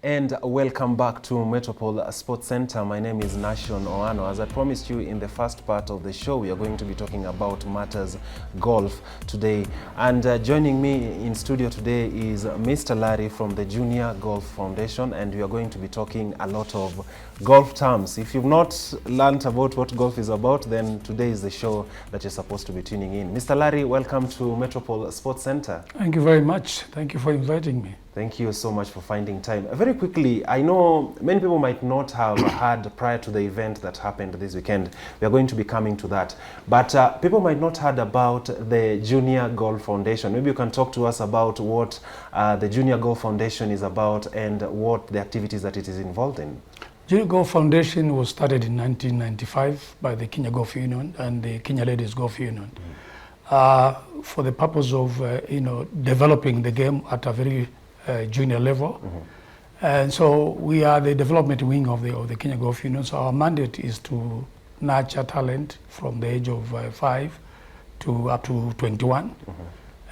And welcome back to Metropole Sports Center. My name is Nashon Oano. As I promised you in the first part of the show, we are going to be talking about matters golf today. And joining me in studio today is Mr. Larry from the Junior Golf Foundation, and we are going to be talking a lot of golf terms. If you've not learned about what golf is about, then today is the show that you're supposed to be tuning in. Mr. Larry, welcome to Metropole Sports Center. Thank you very much. Thank you for inviting me. Thank you so much for finding time. Very quickly, I know many people might not have heard prior to the event that happened this weekend. We are going to be coming to that. But people might not heard about the Junior Golf Foundation. Maybe you can talk to us about what the Junior Golf Foundation is about and what the activities that it is involved in. Junior Golf Foundation was started in 1995 by the Kenya Golf Union and the Kenya Ladies Golf Union for the purpose of developing the game at a very junior level. And so we are the development wing of the Kenya Golf Union. So our mandate is to nurture talent from the age of 5 to up to 21.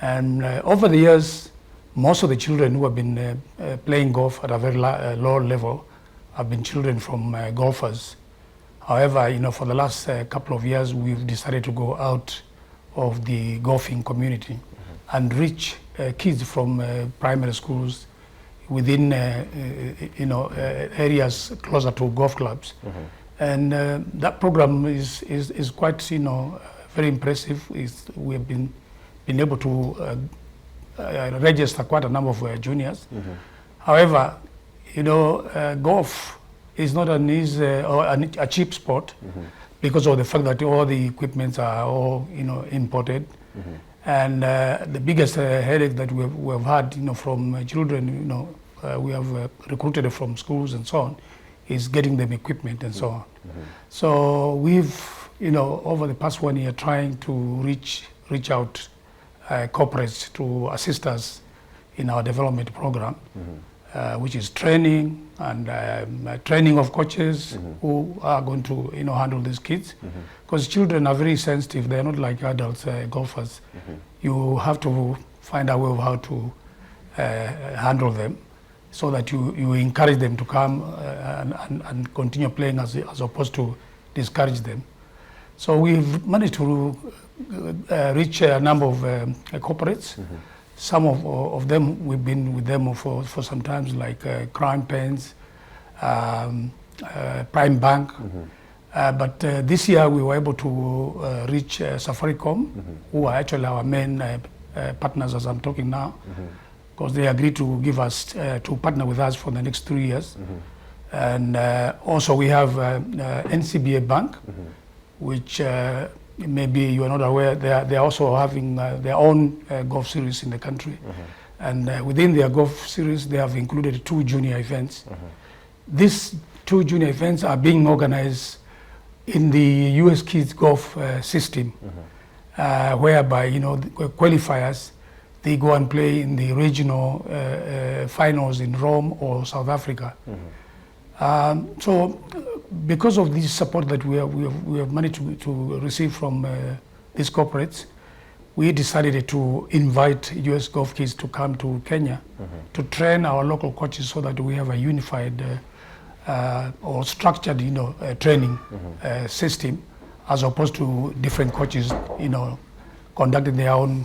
And over the years, most of the children who have been playing golf at a very low level have been children from golfers. However, for the last couple of years, we've decided to go out of the golfing community and reach kids from primary schools within areas closer to golf clubs. And that program is quite very impressive. We have been able to register quite a number of juniors. However, golf is not an easy or a cheap sport because of the fact that all the equipments are all imported. And the biggest headache that we have had, from children, we have recruited from schools and so on, is getting them equipment and so on. So we've, over the past 1 year, trying to reach out corporates to assist us in our development program, which is training and training of coaches who are going to handle these kids, because children are very sensitive. They're not like adults golfers. You have to find a way of how to handle them so that you encourage them to come and continue playing as opposed to discourage them. So we've managed to reach a number of corporates. Some of them, we've been with them for some times, like Crime Pens, Prime Bank. But this year we were able to reach Safaricom, who are actually our main partners as I'm talking now, because they agreed to give us, to partner with us for the next 3 years. And also we have NCBA Bank, which maybe you are not aware, they are also having their own golf series in the country. And within their golf series, they have included 2 junior events. These 2 junior events are being organized in the US Kids Golf system, whereby, the qualifiers, they go and play in the regional finals in Rome or South Africa. So because of this support that we have managed to receive from these corporates, we decided to invite US Golf Kids to come to Kenya to train our local coaches so that we have a unified or structured training system, as opposed to different coaches conducting their own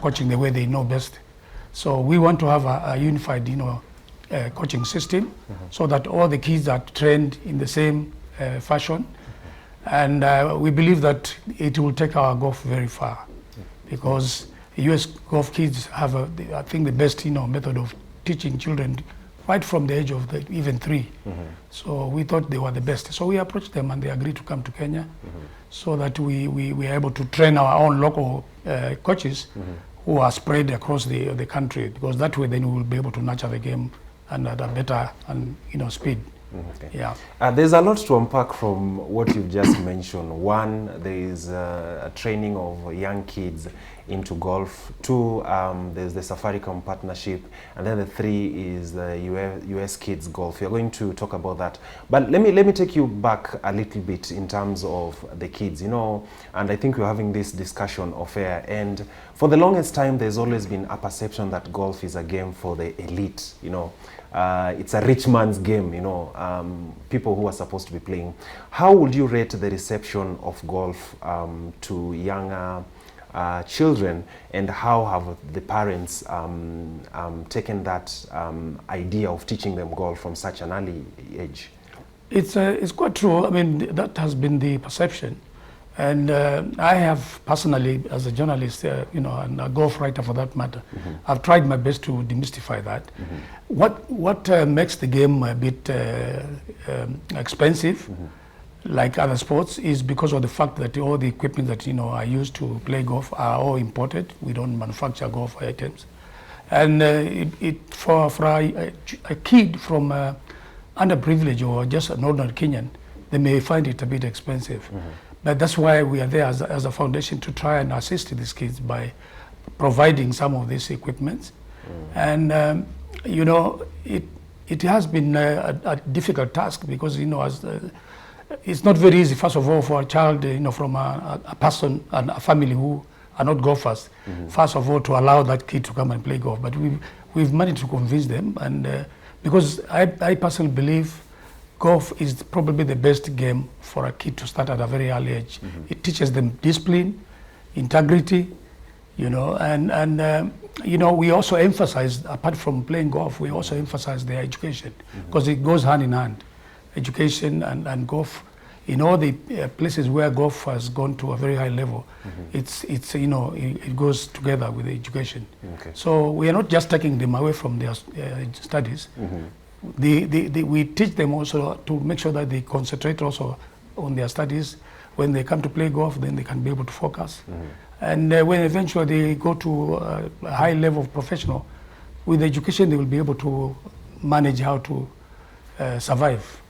coaching the way they know best. So we want to have a unified coaching system so that all the kids are trained in the same fashion. And we believe that it will take our golf very far, because US Golf Kids have, I think, the best method of teaching children right from the age of even 3. So we thought they were the best. So we approached them and they agreed to come to Kenya so that we are able to train our own local coaches who are spread across the country, because that way then we will be able to nurture the game and at a better speed. Yeah. There's a lot to unpack from what you've just mentioned. One, there is a training of young kids into golf. 2, there's the Safaricom Partnership, and then the 3 is the US Kids Golf. We're going to talk about that. But let me take you back a little bit in terms of the kids, and I think we're having this discussion off air. And for the longest time, there's always been a perception that golf is a game for the elite, it's a rich man's game, you know, people who are supposed to be playing. How would you rate the reception of golf to younger children, and how have the parents taken that idea of teaching them golf from such an early age? It's quite true. I mean, that has been the perception. And I have personally, as a journalist, you know, and a golf writer for that matter, I've tried my best to demystify that. What makes the game a bit expensive, like other sports, is because of the fact that all the equipment that, you know, are used to play golf are all imported. We don't manufacture golf items. And for a kid from underprivileged or just an ordinary Kenyan, they may find it a bit expensive. But that's why we are there as a foundation to try and assist these kids by providing some of this equipment. And, you know, it has been a difficult task because, you know, it's not very easy, first of all, for a child, you know, from a person and a family who are not golfers, first of all, to allow that kid to come and play golf. But we've managed to convince them. And because I personally believe golf is probably the best game for a kid to start at a very early age. It teaches them discipline, integrity, you know, and you know, we also emphasize, apart from playing golf, we also emphasize their education because it goes hand in hand. Education and golf, in all the places where golf has gone to a very high level, it's you know, it goes together with the education. So we are not just taking them away from their studies. We teach them also to make sure that they concentrate also on their studies. When they come to play golf, then they can be able to focus. And when eventually they go to a high level of professional, with education they will be able to manage how to survive.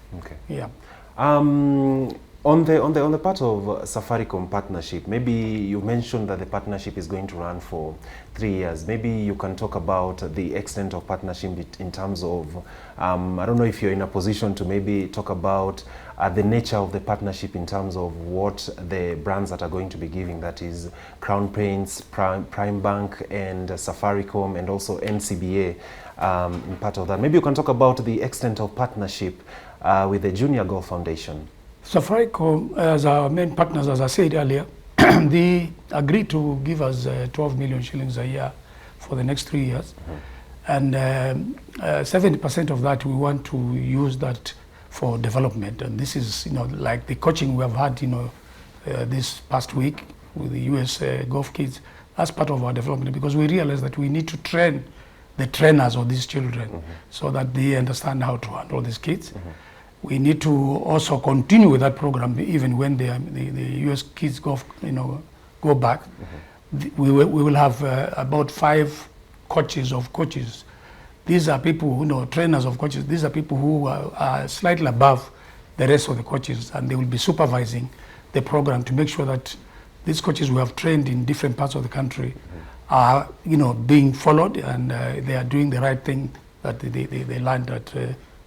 Yeah. On the part of Safaricom Partnership, maybe you mentioned that the partnership is going to run for 3 years. Maybe you can talk about the extent of partnership in terms of, I don't know if you're in a position to maybe talk about the nature of the partnership in terms of what the brands that are going to be giving, that is Crown Paints, Prime Bank, and Safaricom, and also NCBA in part of that. Maybe you can talk about the extent of partnership with the Junior Golf Foundation. Safaricom, as our main partners, as I said earlier, they agreed to give us 12 million shillings a year for the next 3 years. And 70% of that, we want to use that for development. And this is, you know, like the coaching we have had, you know, this past week with the US golf kids. That's part of our development, because we realize that we need to train the trainers of these children so that they understand how to handle these kids. We need to also continue with that program even when the US kids golf, you know, go back. We will have about 5 coaches of coaches. These are people who know, trainers of coaches. These are people who are slightly above the rest of the coaches, and they will be supervising the program to make sure that these coaches we have trained in different parts of the country are, you know, being followed, and they are doing the right thing that they learned at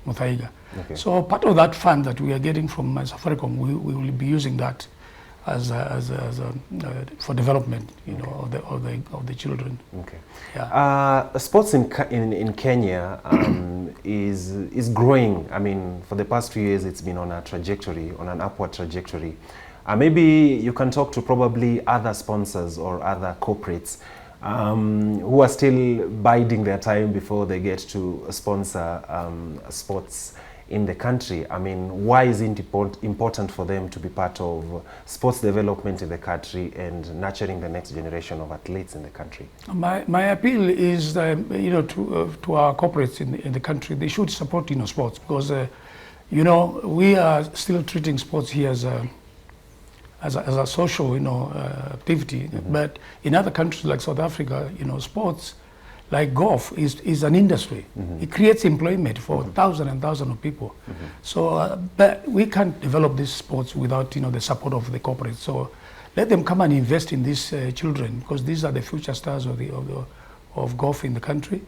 Muthaiga. So part of that fund that we are getting from Safaricom, we will be using that as for development, you know, of the children. Sports in Kenya is growing. I mean, for the past few years, it's been on an upward trajectory. Maybe you can talk to probably other sponsors or other corporates who are still biding their time before they get to sponsor sports in the country. I mean, why is it important for them to be part of sports development in the country and nurturing the next generation of athletes in the country? My appeal is, you know, to our corporates in the country. They should support, you know, sports, because, you know, we are still treating sports here as a social, you know, activity. But in other countries like South Africa, you know, sports like golf is an industry. It creates employment for thousands and thousands of people. So, but we can't develop these sports without, you know, the support of the corporates. So let them come and invest in these children, because these are the future stars of golf in the country.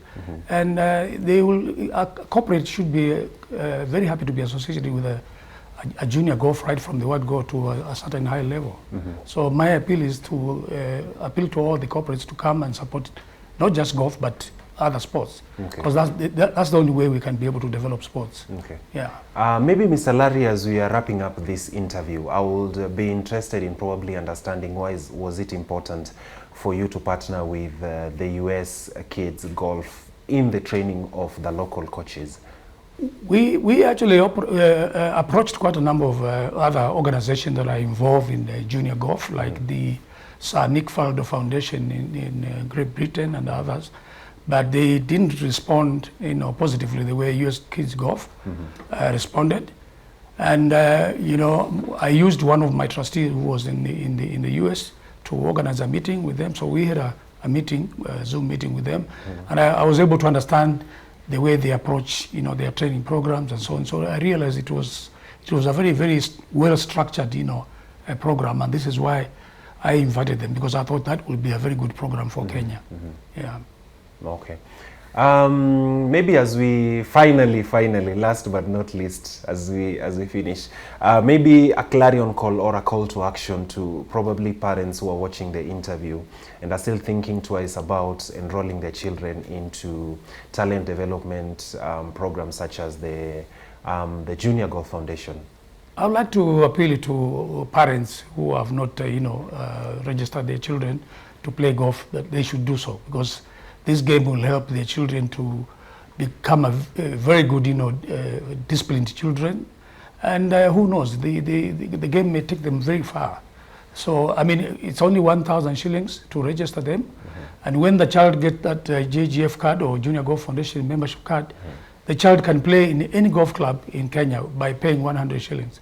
And they will, corporate should be very happy to be associated with a junior golf right from the word go to a certain high level. So my appeal is to appeal to all the corporates to come and support not just golf, but other sports, Okay. because that's the only way we can be able to develop sports. Okay. Yeah. Maybe, Mr. Larry, as we are wrapping up this interview, I would be interested in probably understanding why was it important for you to partner with the US kids golf in the training of the local coaches? We actually approached quite a number of other organizations that are involved in junior golf, like the Sir Nick Faldo Foundation in Great Britain and others, but they didn't respond, positively the way US Kids Golf responded. And I used one of my trustees who was in the US to organize a meeting with them. So we had a meeting, a Zoom meeting with them, and I was able to understand the way they approach, their training programs and so on. So I realized it was a very, very well structured, program, and this is why I invited them, because I thought that would be a very good program for Kenya. Yeah. Okay. Maybe as we finally, last but not least, as we finish, maybe a clarion call or a call to action to probably parents who are watching the interview and are still thinking twice about enrolling their children into talent development programs such as the Junior Golf Foundation. I would like to appeal to parents who have not, registered their children to play golf, that they should do so, because this game will help their children to become a very good, disciplined children. And who knows, the game may take them very far. So, I mean, it's only 1,000 shillings to register them. And when the child gets that JGF card or Junior Golf Foundation membership card, the child can play in any golf club in Kenya by paying 100 shillings.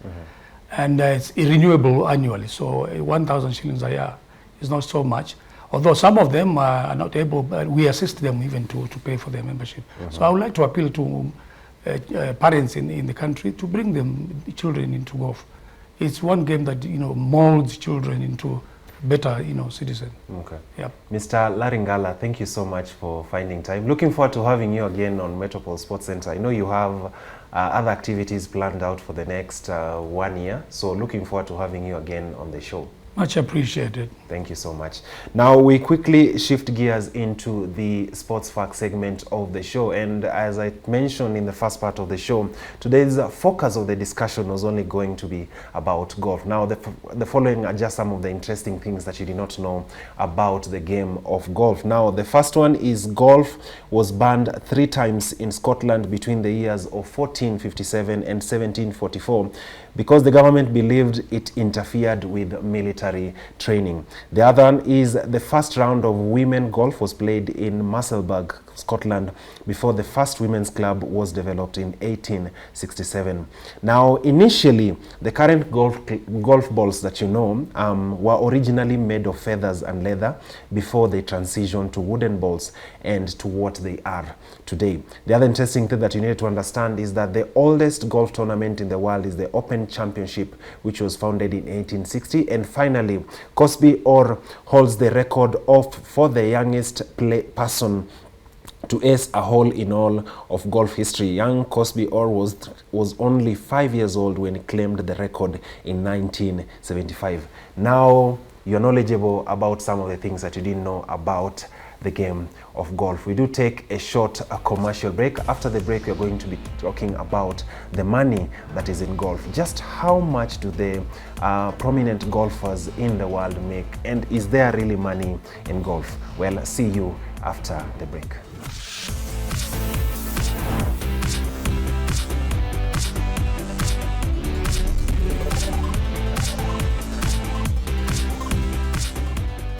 And it's renewable annually. So 1,000 shillings a year is not so much. Although some of them are not able, but we assist them even to pay for their membership. So I would like to appeal to parents in the country to bring them children into golf. It's one game that molds children into better citizen. Okay. Yeah. Mr. Larry Ngala, thank you so much for finding time. Looking forward to having you again on Metropole Sports Center. I know you have other activities planned out for the next 1 year, so looking forward to having you again on the show. Much appreciated. Thank you so much. Now we quickly shift gears into the sports fact segment of the show, and as I mentioned in the first part of the show, today's focus of the discussion was only going to be about golf. Now the following are just some of the interesting things that you did not know about the game of golf. Now the first one is golf was banned 3 times in Scotland between the years of 1457 and 1744 because the government believed it interfered with military training. The other one is the first round of women golf was played in Musselburgh, Scotland, before the first women's club was developed in 1867. Now, initially, the current golf balls that you know were originally made of feathers and leather before they transitioned to wooden balls and to what they are today. The other interesting thing that you need to understand is that the oldest golf tournament in the world is the Open Championship, which was founded in 1860. And finally, Cosby Orr holds the record for the youngest person to ace a hole in all of golf history. Young Cosby Orr was only 5 years old when he claimed the record in 1975. Now you're knowledgeable about some of the things that you didn't know about the game of golf. We do take a short commercial break. After the break, we're going to be talking about the money that is in golf. Just how much do the prominent golfers in the world make? And is there really money in golf? Well, see you after the break.